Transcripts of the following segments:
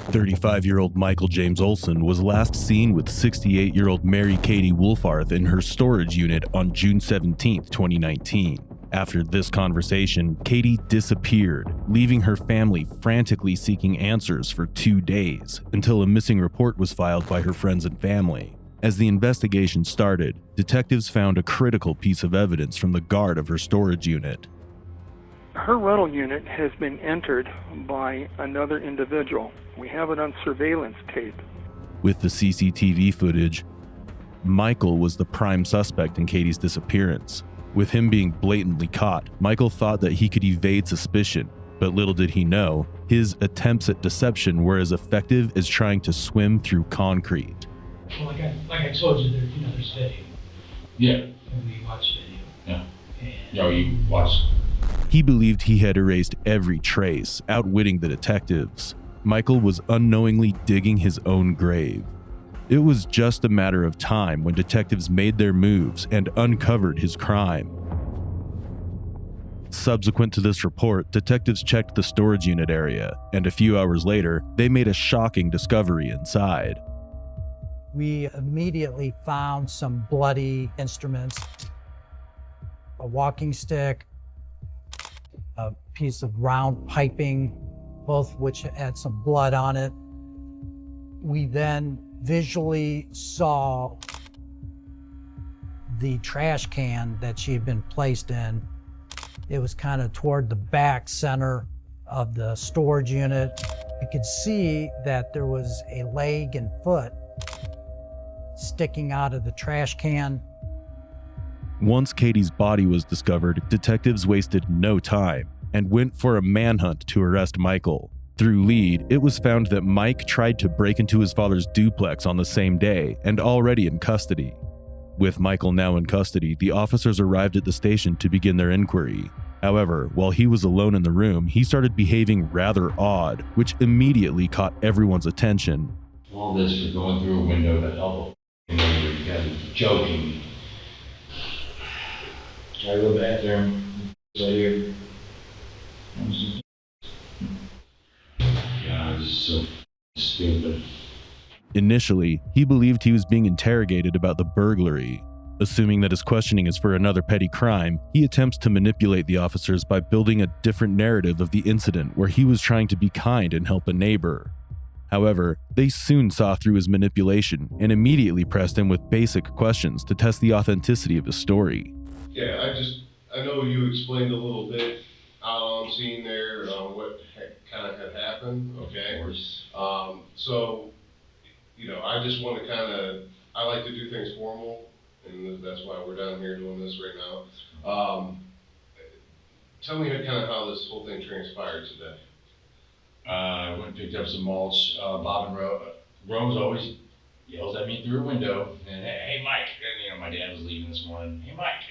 35-year-old Michael James Olson was last seen with 68-year-old Mary Katie Wolfarth in her storage unit on June 17, 2019. After this conversation, Katie disappeared, leaving her family frantically seeking answers for 2 days until a missing report was filed by her friends and family. As the investigation started, detectives found a critical piece of evidence from the guard of her storage unit. Her rental unit has been entered by another individual. We have it on surveillance tape. With the CCTV footage, Michael was the prime suspect in Katie's disappearance. With him being blatantly caught, Michael thought that he could evade suspicion, but little did he know, his attempts at deception were as effective as trying to swim through concrete. Well, like I told you, there's video. Yeah. And we watched video. Yeah. And No, you watched. He believed he had erased every trace, outwitting the detectives. Michael was unknowingly digging his own grave. It was just a matter of time when detectives made their moves and uncovered his crime. Subsequent to this report, detectives checked the storage unit area, and a few hours later, they made a shocking discovery inside. We immediately found some bloody instruments, a walking stick, a piece of round piping, both which had some blood on it. We then visually saw the trash can that she had been placed in. It was kind of toward the back center of the storage unit. You could see that there was a leg and foot sticking out of the trash can. Once Katie's body was discovered, detectives wasted no time and went for a manhunt to arrest Michael. Through lead, it was found that Mike tried to break into his father's duplex on the same day and already in custody. With Michael now in custody, the officers arrived at the station to begin their inquiry. However, while he was alone in the room, he started behaving rather odd, which immediately caught everyone's attention. All this for going through a window to help a neighbor. You guys are joking. Try to go to the bathroom. Right here. God, this is so stupid. Initially, he believed he was being interrogated about the burglary. Assuming that his questioning is for another petty crime, he attempts to manipulate the officers by building a different narrative of the incident where he was trying to be kind and help a neighbor. However, they soon saw through his manipulation and immediately pressed him with basic questions to test the authenticity of his story. Yeah, I know you explained a little bit out on scene there, what kind of had happened, okay? Of course. So, I just want to I like to do things formal, and that's why we're down here doing this right now. Tell me kind of how this whole thing transpired today. I went and picked up some mulch. Bob and Rose always yells at me through a window, and hey Mike, and my dad was leaving this morning. Hey Mike,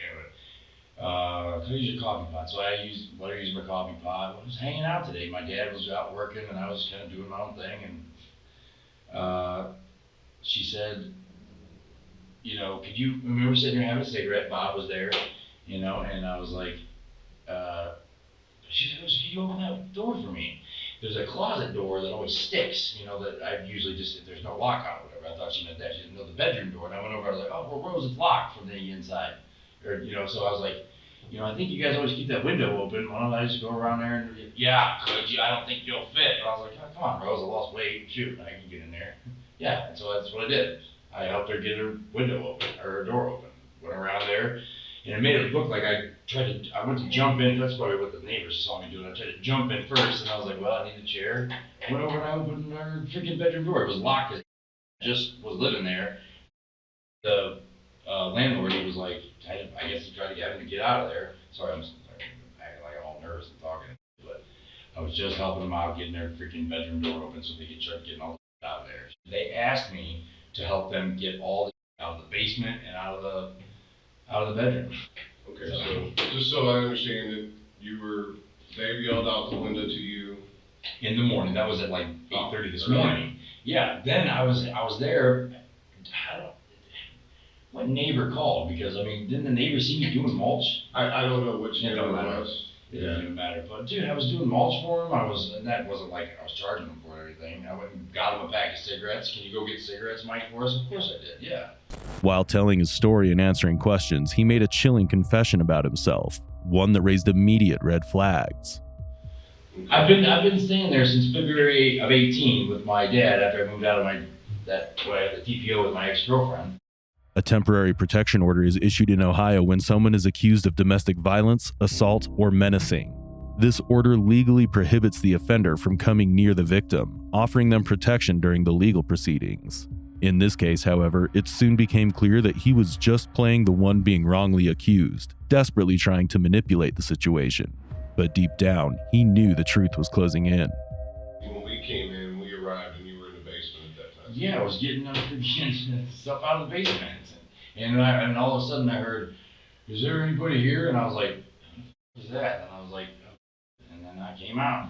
could I use your coffee pot? So I let her use my coffee pot. I was hanging out today. My dad was out working, and I was kind of doing my own thing. And she said, could you? We were sitting here having a cigarette. Bob was there, and I was like, she said, could you open that door for me? There's a closet door that always sticks, that I usually just, if there's no lock on it or whatever. I thought she meant that. She didn't know the bedroom door. And I went over, I was like, oh, well, Rose, it's locked from the inside. Or, so I was like, I think you guys always keep that window open. Why don't I just go around there and, yeah, could you? I don't think you'll fit. And I was like, oh, come on, Rose, I lost weight. Shoot, I can get in there. Yeah, and so that's what I did. I helped her get her window open, or her door open. Went around there, and it made it look like I went to jump in. That's probably what the neighbors saw me doing. I tried to jump in first, and I was like, well, I need a chair. Went over and I opened our freaking bedroom door. It was locked. I just was living there. The landlord, he was like, I guess he tried to get him to get out of there. Sorry, I'm acting like I'm all nervous and talking, but I was just helping them out, getting their freaking bedroom door open so they could start getting all the out of there. They asked me to help them get all the out of the basement and out of the bedroom. Okay, so just so I understand it, they yelled out the window to you In the morning. That was at like 8:30 this morning. Yeah. Then I was there. What neighbor called? Because didn't the neighbor see me doing mulch? I don't know which neighbor it was. It doesn't even matter. But dude, I was doing mulch for him. And that wasn't like I was charging him for everything. I went and got him a pack of cigarettes. Can you go get cigarettes, Mike, for us? Of course I did, yeah. While telling his story and answering questions, he made a chilling confession about himself, one that raised immediate red flags. I've been staying there since February of 18 with my dad after I moved out of the TPO with my ex-girlfriend. A temporary protection order is issued in Ohio when someone is accused of domestic violence, assault, or menacing. This order legally prohibits the offender from coming near the victim, offering them protection during the legal proceedings. In this case, however, it soon became clear that he was just playing the one being wrongly accused, desperately trying to manipulate the situation. But deep down, he knew the truth was closing in. When we came in, we arrived and you were in the basement at that time. Yeah, I was getting stuff out of the basement. And all of a sudden I heard, "Is there anybody here?" And I was like, "What is that?" And I was like, and then I came out.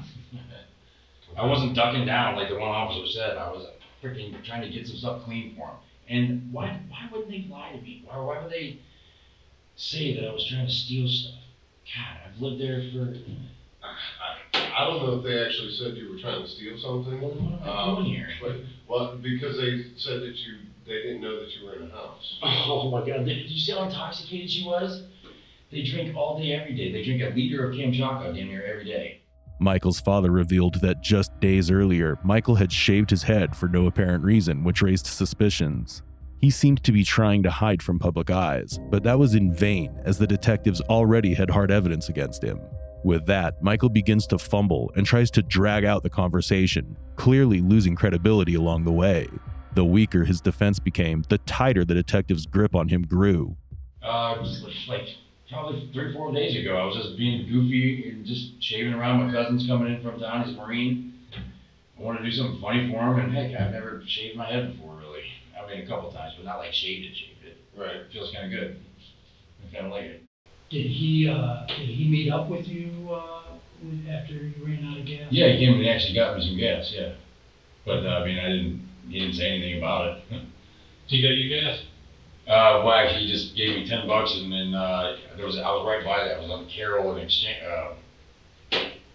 I wasn't ducking down like the one officer said. I was freaking trying to get some stuff clean for him. And why wouldn't they lie to me? Why would they say that I was trying to steal stuff? God, I've lived there for... I don't know if they actually said you were trying to steal something. Well, what am I doing here? Because they said that they didn't know that you were in the house. Oh my God, did you see how intoxicated she was? They drink all day, every day. They drink a liter of Kamchatka damn near every day. Michael's father revealed that just days earlier, Michael had shaved his head for no apparent reason, which raised suspicions. He seemed to be trying to hide from public eyes, but that was in vain as the detectives already had hard evidence against him. With that, Michael begins to fumble and tries to drag out the conversation, clearly losing credibility along the way. The weaker his defense became, the tighter the detective's grip on him grew. It was like probably 3 or 4 days ago. I was just being goofy and just shaving around. My cousin's coming in from town. He's a Marine. I wanted to do something funny for him, and heck, I've never shaved my head before, really. I mean, a couple times, but not like shaved it. Right. It feels kind of good. I kind of like it. Did he meet up with you after you ran out of gas? Yeah, he came and actually got me some gas, yeah. But, I mean, he didn't say anything about it. Did he get you gas? Well, actually, he just gave me $10, and then I was right by that. I was on Carroll and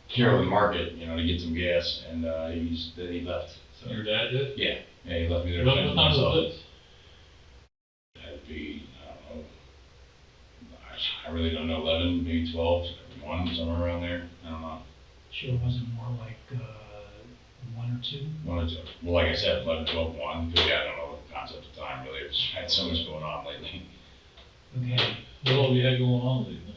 Carroll and Market, to get some gas, and then he left. So. Your dad did? Yeah, he left me there. What time was this? That'd be, I don't know. I really don't know, 11, maybe 12, 1, somewhere around there. I don't know. Sure, it wasn't more like 1 or 2? 1 or 2. Well, like I said, 11, 12, 1. Because, yeah, I don't know the concept of time, really. I had so much going on lately. Okay. What all you had going on lately?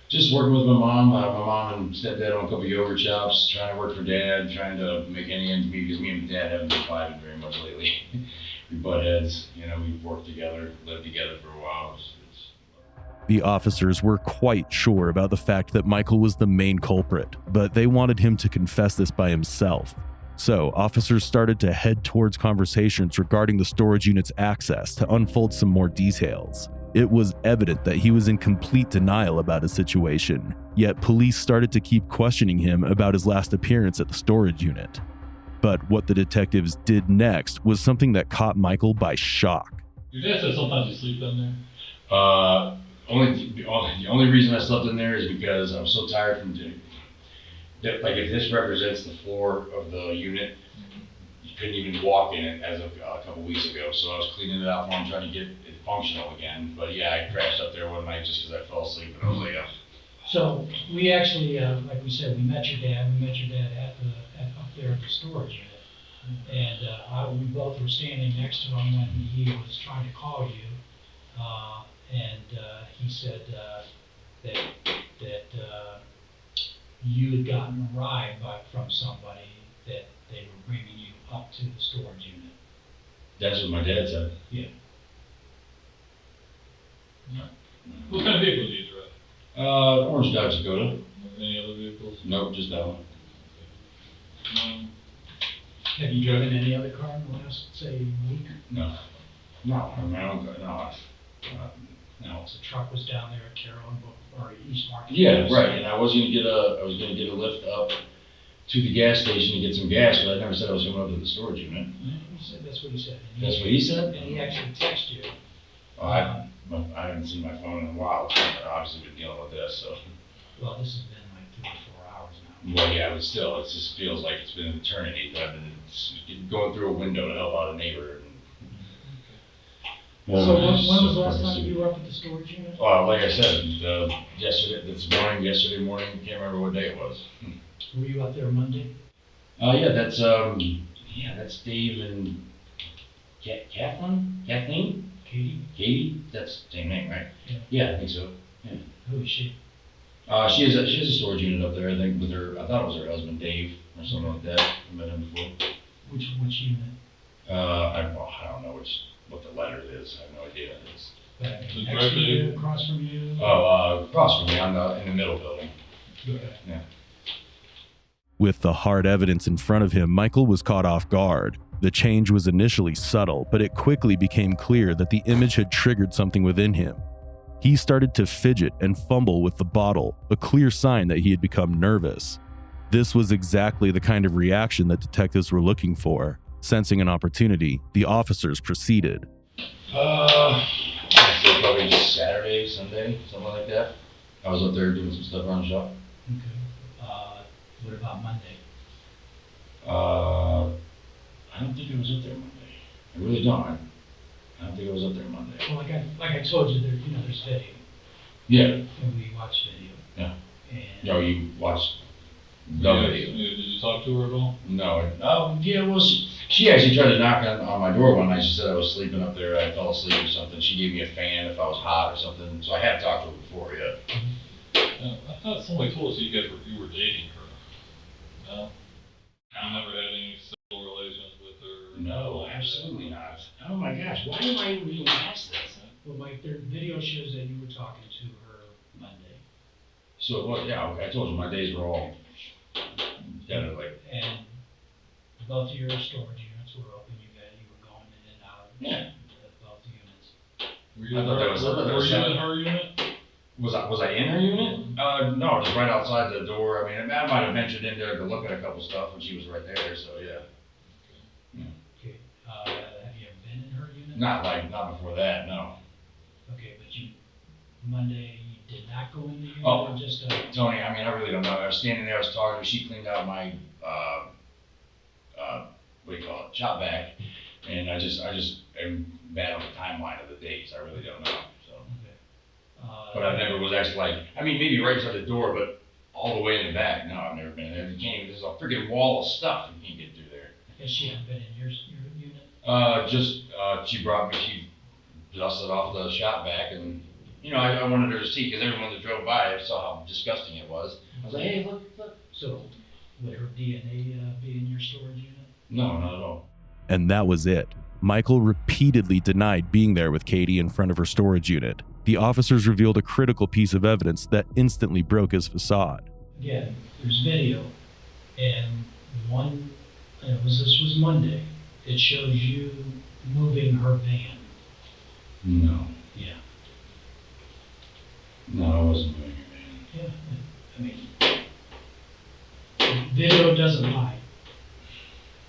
Just working with my mom. My mom and stepdad own a couple of yogurt shops, trying to work for dad, trying to make any ends meet, because me and dad haven't been vibing very much lately. We butt heads, we've worked together, lived together for a while. The officers were quite sure about the fact that Michael was the main culprit, but they wanted him to confess this by himself. So, officers started to head towards conversations regarding the storage unit's access to unfold some more details. It was evident that he was in complete denial about his situation, yet police started to keep questioning him about his last appearance at the storage unit. But what the detectives did next was something that caught Michael by shock. Your dad said sometimes you sleep down there? The only reason I slept in there is because I was so tired from doing that. Like, if this represents the floor of the unit, you couldn't even walk in it as of a couple weeks ago. So I was cleaning it out for him, trying to get it functional again. But yeah, I crashed up there one night just because I fell asleep, and I was like, So we actually, like we said, we met your dad. We met your dad up there at the storage unit, and we both were standing next to him when he was trying to call you. He said that you had gotten a ride from somebody, that they were bringing you up to the storage unit. That's what my dad said. Yeah. What kind of vehicle did you drive? Orange Dodge Dakota. Any other vehicles? Nope, just that one. Have you driven any other car in the last, say, week? No, my own car, no. No. So the truck was down there at Carroll or East Market. Yeah, right. And I was gonna get a lift up to the gas station to get some gas, but I never said I was going up to the storage unit. He said that's what he said. That's what he said? And he actually texted you. I haven't seen my phone in a while. I've obviously been dealing with this, so. Well, this has been like 3 or 4 hours now. Well, yeah, but still, it just feels like it's been an eternity. I've been going through a window to help out a neighbor. So when was the last time you were up at the storage unit? Like I said, yesterday morning, can't remember what day it was. Were you up there Monday? Yeah, that's Dave and Kathleen? Katie? That's the same name, right? Yeah, I think so. Who is she? She has a storage unit up there, I think, with her, I thought it was her husband Dave, or something like that. I met him before. Which unit? I don't know what the letter is, I have no idea. Next to you, across from you? Across from me, in the middle building. Okay. Yeah. With the hard evidence in front of him, Michael was caught off guard. The change was initially subtle, but it quickly became clear that the image had triggered something within him. He started to fidget and fumble with the bottle, a clear sign that he had become nervous. This was exactly the kind of reaction that detectives were looking for. Sensing an opportunity, the officers proceeded. I'd say probably Saturday, Sunday, something like that. I was up there doing some stuff around the shop. Okay. What about Monday? I don't think I was up there Monday. I really don't. I don't think I was up there Monday. Well, like I told you, there's video, Yeah. and we watched video. Yeah. And No, you watched the video. Did you talk to her at all? No. Yeah, well, she actually tried to knock on my door one night. She said I was sleeping up there. I fell asleep or something. She gave me a fan if I was hot or something. So I had talked to her before, yeah. I thought somebody told us you were dating her. No? You never had any sexual relations with her? No, absolutely not. Oh my gosh, why am I even being asked this? Well, Mike, their video shows that you were talking to her Monday. So, well, yeah, okay, I told you my days were all like, And both of your storage units were open. You were going in and out yeah. of both units. Were you I thought that was- I thought that was in separate. her unit? Was I in her unit? No, just right outside the door. I mean, I might have ventured in there to look at a couple stuff when she was right there, so yeah. Okay. Have you ever been in her unit? Not before that, no. Okay, but Monday, you did not go in the unit? Oh. Or just, Tony, I mean, I really don't know. I was standing there, I was talking to her, she cleaned out my, what do you call it, shop vac, and I just am bad on the timeline of the dates, I really don't know, so. okay. But I never was actually like, I mean, maybe right beside the door, but all the way in the back, no, I've never been there. You can't even, there's a freaking wall of stuff you can't get through there. Has she ever been in your unit? She brought me, she dusted off the shop vac and, you know, I wanted her to see, because everyone that drove by saw how disgusting it was. I was like, hey, look. So, would her DNA be in your storage unit? No, not at all. And that was it. Michael repeatedly denied being there with Katie in front of her storage unit. The officers revealed a critical piece of evidence that instantly broke his facade. Again, there's video, and this was Monday. It shows you moving her van. No. Yeah. No, I wasn't doing it, man. Yeah, I mean, video doesn't lie.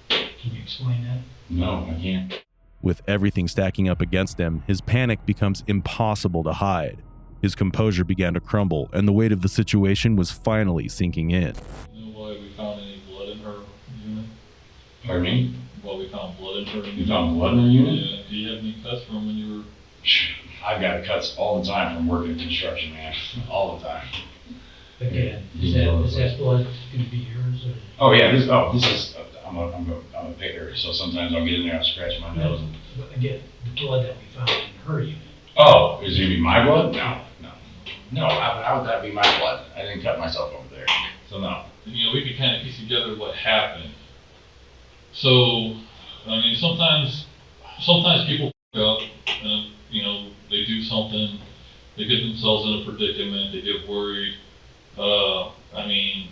Can you explain that? No, I can't. With everything stacking up against him, his panic becomes impossible to hide. His composure began to crumble, and the weight of the situation was finally sinking in. You know why we found any blood in her unit? Pardon me? Why we found blood in her unit? You found blood in her unit? Yeah. Do you have any cuts from when you were? I've got cuts all the time from working in construction, man. All the time. Again, is that blood going to be yours? Or? Oh yeah, this is. I'm a picker, so sometimes I'll get in there and scratch my nose. Again, the blood that we found in her unit. Oh, is it gonna be my blood? No. How would that be my blood? I didn't cut myself over there, so no. You know, we could kind of piece together what happened. So, I mean, sometimes people f*** up, and you know, they do something, they get themselves in a predicament, they get worried. I mean,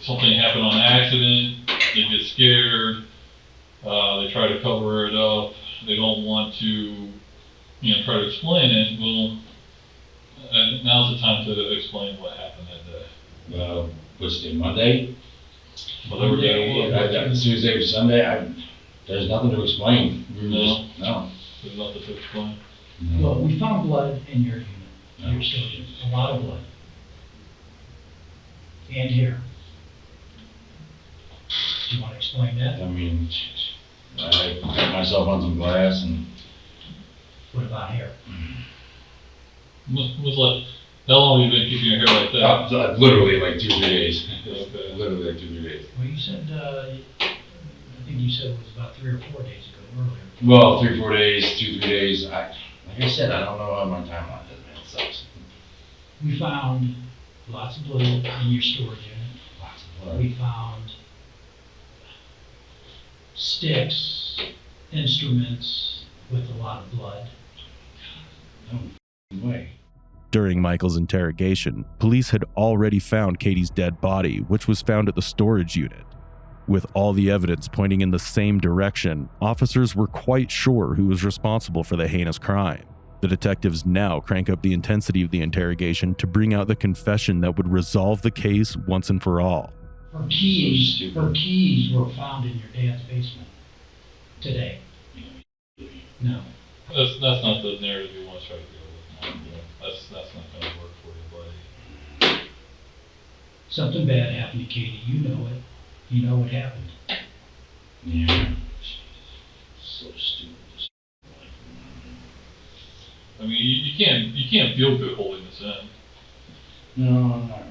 something happened on accident, they get scared, they try to cover it up, they don't want to, you know, try to explain it. Well, now's the time to explain what happened that day. Which day, Monday? Whatever day it was. Tuesday or Sunday, there's nothing to explain. No. No. There's nothing to explain. Well, we found blood in your unit, your storage unit, a lot of blood. And here. Do you want to explain that? I mean, I cut myself on some glass and What about here? Was like, how long have you been keeping your hair like that? literally like 2 or 3 days. Okay. Literally like 2 or 3 days. Well, you said, I think you said it was about 3 or 4 days ago, earlier. Well, 3 or 4 days, 2 or 3 days. Like I said, I don't know how my timeline is, man. It sucks. We found lots of blood in your storage unit. Lots of blood. We found sticks, instruments with a lot of blood. No way. During Michael's interrogation, police had already found Katie's dead body, which was found at the storage unit. With all the evidence pointing in the same direction, officers were quite sure who was responsible for the heinous crime. The detectives now crank up the intensity of the interrogation to bring out the confession that would resolve the case once and for all. Her keys were found in your dad's basement today. No. That's not the narrative you want to try to go with. That's not going to work for you, buddy. Something bad happened to Katie. You know it. You know what happened. Yeah. So stupid. I mean, you can't feel good holding this in. No, not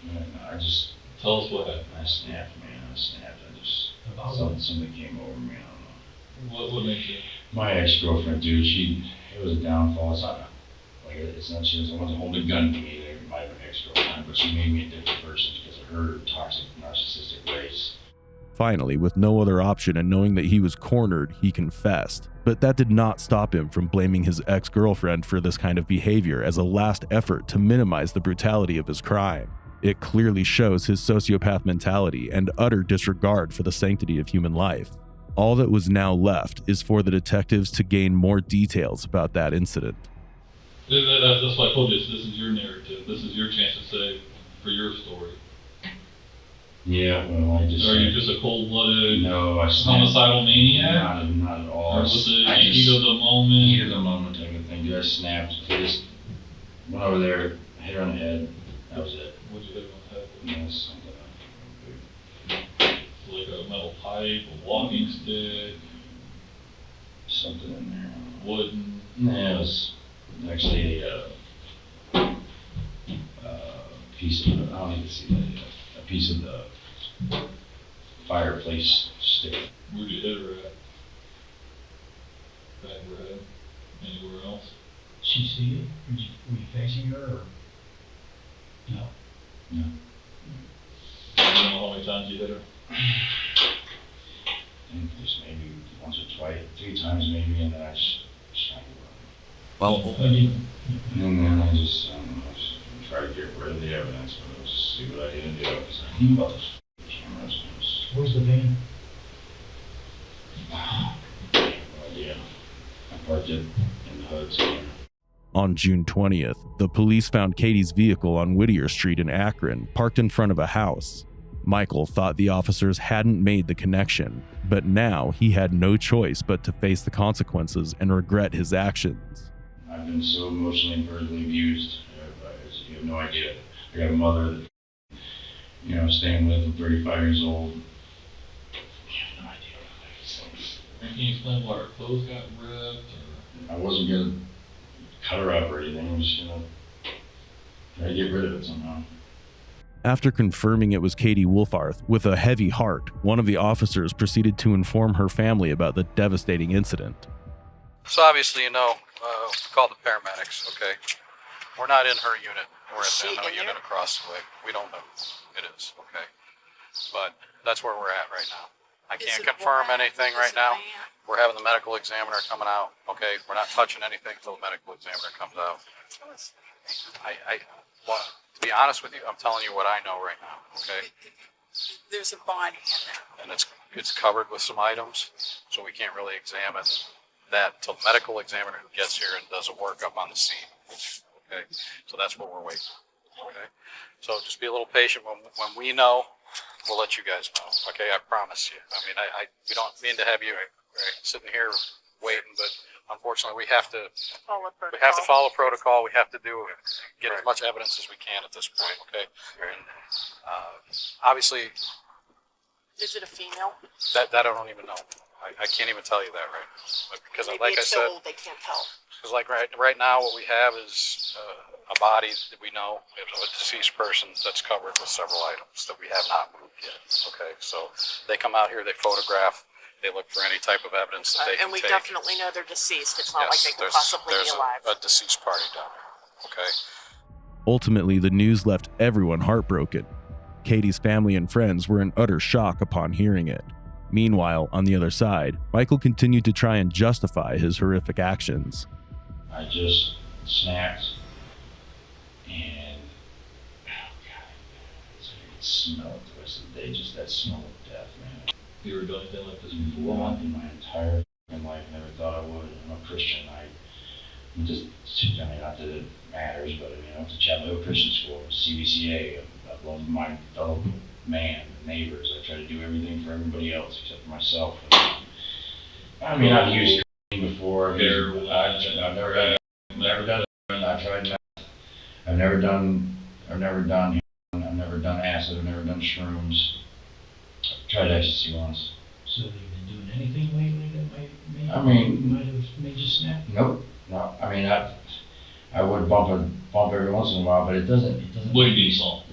really. I just, Tell us what happened. I snapped, man. I snapped. I just, About what? something came over me. I don't know. What makes you? My ex-girlfriend, dude, it was a downfall. It's not, she wasn't holding a gun to me. It might have been ex-girlfriend, but she made me a different person because of her toxic, narcissistic ways. Finally, with no other option and knowing that he was cornered, he confessed. But that did not stop him from blaming his ex-girlfriend for this kind of behavior as a last effort to minimize the brutality of his crime. It clearly shows his sociopath mentality and utter disregard for the sanctity of human life. All that was now left is for the detectives to gain more details about that incident. That's why I told you, this is your narrative. This is your chance to say for your story. Yeah, well, I just... Are you just a cold-blooded, No, I snapped. homicidal maniac? Not at all. Or was it I heat of the moment? Heat of the moment type of thing, dude. I snapped. I just went over there, hit her on the head. That was it. What'd you hit on the head? You know, something. Like a metal pipe, a walking stick, Something in there. wooden? Yeah, it was actually a piece of, I don't even see that, a piece of the fireplace stick. Where'd you hit her at? Back of her head? Anywhere else? Did she see you? Were you facing her or? No. You don't know how many times you hit her? I think just maybe once or twice, 3 times maybe, and then I just shot her. Well, I didn't. And then I just tried to get rid of the evidence, but just see what I didn't do, because I knew about those cameras. And it was, Where's the vein? no idea. I parked it in the hood somewhere. On June 20th, the police found Katie's vehicle on Whittier Street in Akron, parked in front of a house. Michael thought the officers hadn't made the connection, but now he had no choice but to face the consequences and regret his actions. I've been so emotionally and verbally abused. You have no idea. I got a mother that, staying with, I'm 35 years old. You have no idea what I can say. And can you explain why her clothes got ripped? I wasn't gonna cut her up or anything. I was just gonna try to get rid of it somehow. After confirming it was Katie Wolfarth, with a heavy heart, one of the officers proceeded to inform her family about the devastating incident. So obviously, we called the paramedics, okay? We're not in her unit. We're in the unit across the way. We don't know who it is, okay? But that's where we're at right now. I can't confirm anything right now. We're having the medical examiner coming out, okay? We're not touching anything until the medical examiner comes out. Well, to be honest with you, I'm telling you what I know right now, okay? There's a body in there. And it's covered with some items, so we can't really examine that till the medical examiner who gets here and does a workup on the scene. Okay, so that's what we're waiting for. Okay, so just be a little patient. When we know, we'll let you guys know. Okay, I promise you. I mean, we don't mean to have you sitting here waiting, but unfortunately, we have to Follow protocol. follow protocol. We have to get as much evidence as we can at this point. Okay. And, obviously, Is it a female? that I don't even know. I can't even tell you that right now. Because Maybe like I it's said, so old they can't tell. because like right now, what we have is a body that we know of a deceased person that's covered with several items that we have not moved yet. Okay, so they come out here, they photograph, they look for any type of evidence that they can And we take. definitely know they're deceased. It's not like they could possibly be alive. A deceased party down there. Okay. Ultimately, the news left everyone heartbroken. Katie's family and friends were in utter shock upon hearing it. Meanwhile, on the other side, Michael continued to try and justify his horrific actions. I just snapped, and oh god, I could smell it the rest of the day. Just that smell of death, man. You ever done anything like this Well, before? in my entire life, never thought I would. I'm a Christian. I'm just, I mean, not that it matters, but I went to Chapel Hill Christian School, CBCA. I love my fellow man, neighbors. I try to do everything for everybody else except for myself. I mean, I've used cocaine before. I've never done it. I've tried meth. I've never done heroin. I've never done acid. I've never done shrooms. I've tried ecstasy once. So have you been doing anything lately that I mean- might have made you snap? Nope. No. I mean, I would bump every once in a while, but it doesn't. What do you mean, salt?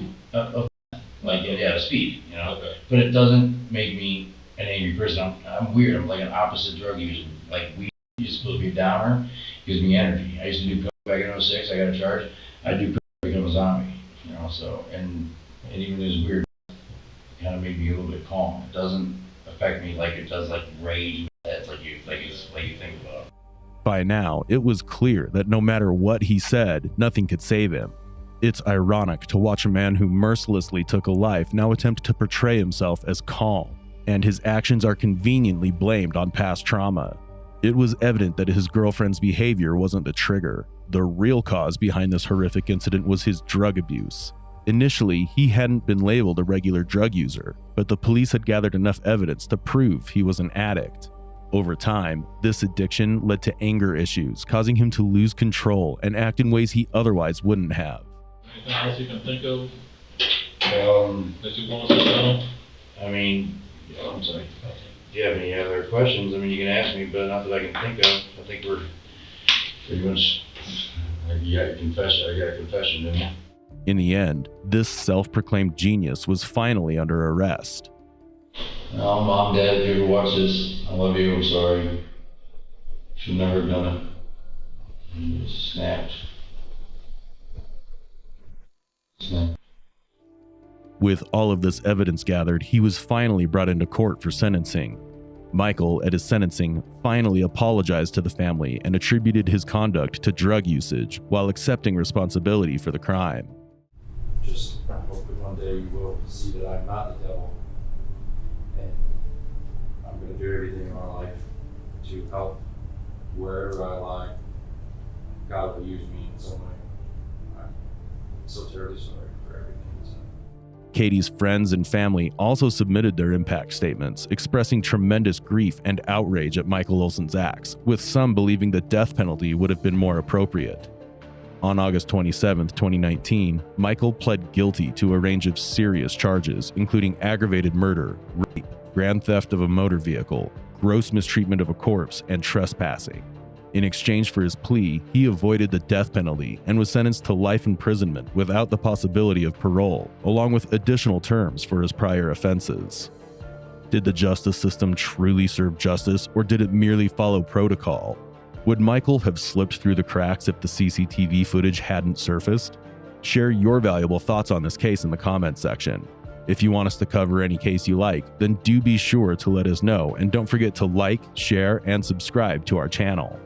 Like speed, you know. Okay. But it doesn't make me an angry person. I'm weird. I'm like an opposite drug user. Like weed is supposed to be a downer, gives me energy. I used to do pills back in 06. I got a charge. I do pills to become a zombie, you know. So and even this weird kind of made me a little bit calm. It doesn't affect me like it does like rage. That's like you think about. By now, it was clear that no matter what he said, nothing could save him. It's ironic to watch a man who mercilessly took a life now attempt to portray himself as calm, and his actions are conveniently blamed on past trauma. It was evident that his girlfriend's behavior wasn't the trigger. The real cause behind this horrific incident was his drug abuse. Initially, he hadn't been labeled a regular drug user, but the police had gathered enough evidence to prove he was an addict. Over time, this addiction led to anger issues, causing him to lose control and act in ways he otherwise wouldn't have. Anything else you can think of that you want us to know? I mean, I'm sorry. Do you have any other questions? I mean, you can ask me, but not that I can think of. I think we're pretty much. You got your confession. I got a confession, didn't you? In the end, this self-proclaimed genius was finally under arrest. No, Mom, Dad, if you ever watch this, I love you. I'm sorry. Should never have done it. You just snapped. With all of this evidence gathered, he was finally brought into court for sentencing. Michael, at his sentencing, finally apologized to the family and attributed his conduct to drug usage while accepting responsibility for the crime. Just hope that one day you will see that I'm not the devil, and I'm going to do everything in my life to help wherever I lie. God will use me in some way. I'm so terribly sorry for everything he's done. Katie's friends and family also submitted their impact statements, expressing tremendous grief and outrage at Michael Olson's acts, with some believing the death penalty would have been more appropriate. On August 27, 2019, Michael pled guilty to a range of serious charges, including aggravated murder, rape, grand theft of a motor vehicle, gross mistreatment of a corpse, and trespassing. In exchange for his plea, he avoided the death penalty and was sentenced to life imprisonment without the possibility of parole, along with additional terms for his prior offenses. Did the justice system truly serve justice, or did it merely follow protocol? Would Michael have slipped through the cracks if the CCTV footage hadn't surfaced? Share your valuable thoughts on this case in the comments section. If you want us to cover any case you like, then do be sure to let us know, and don't forget to like, share, and subscribe to our channel.